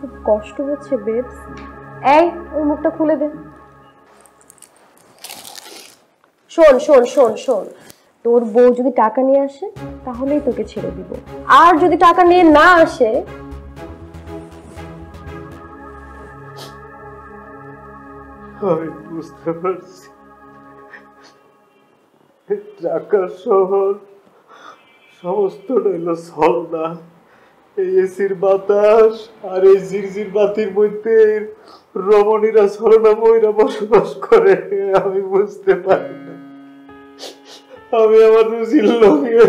খুব কষ্ট হচ্ছে বেবস। এই ওর মুখটা খুলে দে। শোন শোন শোন শোন, তোর বউ যদি টাকা নিয়ে আসে তাহলেই তোকে ছেড়ে দিব, আর যদি টাকা নিয়ে না আসে আমি বুঝতে পারছি ঢাকা শহর সমস্তটা হলো ছলনা। এই এসির বাতাস আর এই ঝিরঝির বাতির মধ্যে রমণীরা ছলনা বইরা বসবাস করে। আমি বুঝতে পারি না, আমি আমার রুজির লোকে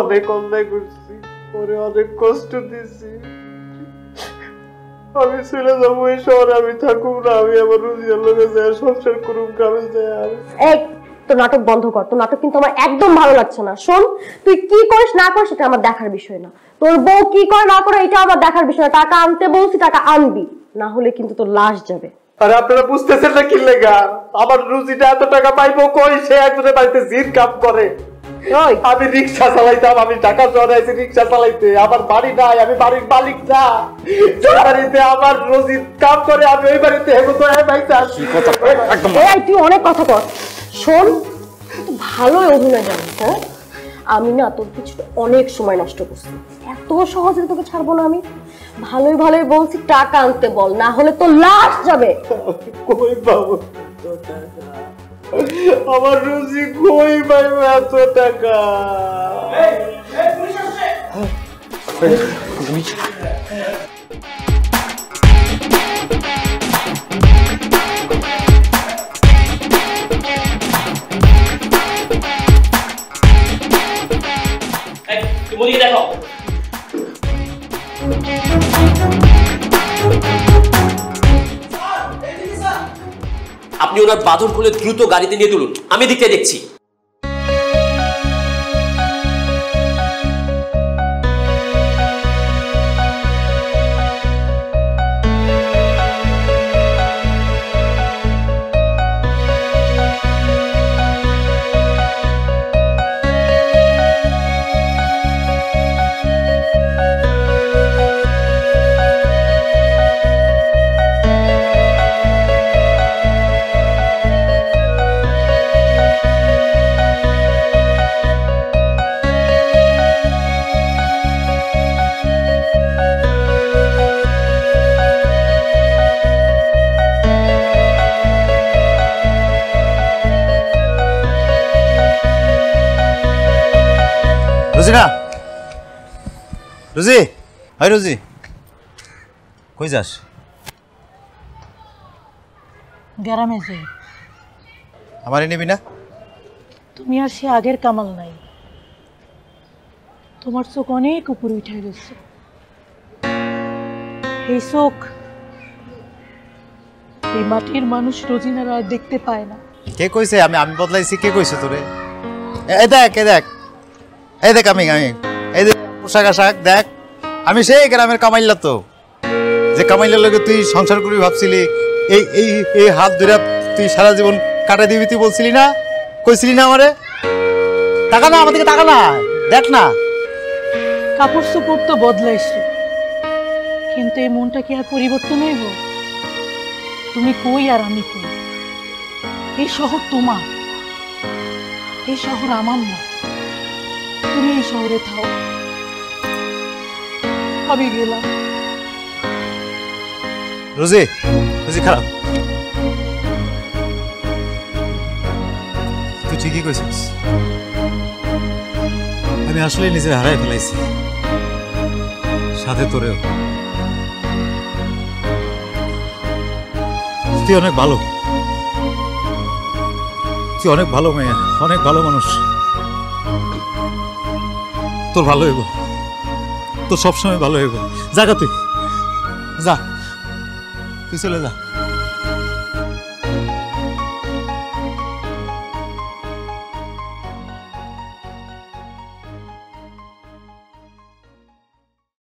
অনেক অন্যায় করছি, ওরে অনেক কষ্ট দিছি। আমি চলে যাবো এই শহরে, আমি থাকুক না, আমি আমার রুজির লোকে যায় সংসার করুক, গ্রামে যায়। তোর নাটক বন্ধ কর, তোর নাটক কিন্তু আমার একদম ভালো লাগছে না। শোন, তুই কি করিস না করিস সেটা আমার দেখার বিষয় না, তোর বউ কি করে না করে এটা আমার দেখার বিষয় না। টাকা আনতে বলছি, টাকা আনবি, না হলে কিন্তু তোর লাশ যাবে। আরে আপনারা বুঝতেছেন না কি লেগা? আমার রুজিটা এত টাকা পাইবো কই? সে একজনের বাড়িতে জির কাম করে, আমি রিক্সা চালাইতাম, আমি ঢাকা শহরে আইছি রিক্সা চালাইতে, আমার বাড়ি নাই, আমি বাড়ির মালিক না। যে বাড়িতে আমার রুজির কাম করে আমি ওই বাড়িতে হেগো তো একদম। তুই অনেক কথা কর। শোন, তুই ভালোই অভিনয় জানিস। হ্যাঁ, আমি না তোর পিছনে অনেক সময় নষ্ট করছি, এত সহজে তোকে ছাড়বো না। আমি ভালোই ভালোই বলছি টাকা আনতে বল, না হলে তোর লাশ যাবে। কই পাবো আমার রুজি, কই পাবো এত টাকা? দেখো আপনি ওনার বাঁধন খুলে দ্রুত গাড়িতে নিয়ে তুলুন, আমি দিকটা দেখছি। রোজিনা, রোজি, হাই রোজি, কই যাস? গ্রামে যাই। আমারে নিবি না? তুমি আর সে আগের কামাল নাই, তোমার চোখ অনেক উপরে উঠে গেছে। এই চোখ এই মাটির মানুষ রোজিনারা আর দেখতে পায় না। কে কইছে আমি আমি বদলাইছি? কে কইছে তোরে? এই দেখ, এই দেখ, এই দেখ, আমি এই দেখ পোশাক আশাক দেখ, আমি সেই গ্রামের কামাইলা, তো যে কামাইলার লগে তুই সংসার করবি ভাবছিলি, এই এই এই হাত ধরে তুই সারা জীবন কাটাই দিবি, তুই বলছিলি না? কইছিলি না আমারে? টাকা না, আমাদেরকে টাকা না, দেখ না। কাপড় চোপড় তো বদলাইছো, কিন্তু এই মনটা কি আর পরিবর্তন হইব? তুমি কই আর আমি কই? এই শহর তোমার, এই শহর আমার না। তুমি এই শহরে থাও, আমি গেলাম। রোজি, রোজি খারাপ, তুই ঠিকই কইছিস, আমি আসলে নিজের হারাই ফেলাইছি, সাথে তোরেও। তুই অনেক ভালো, তুই অনেক ভালো মেয়ে, অনেক ভালো মানুষ, তোর ভালো হইব, তোর সবসময় ভালো হইব। জাগা তুই যা, তুই চলে যা।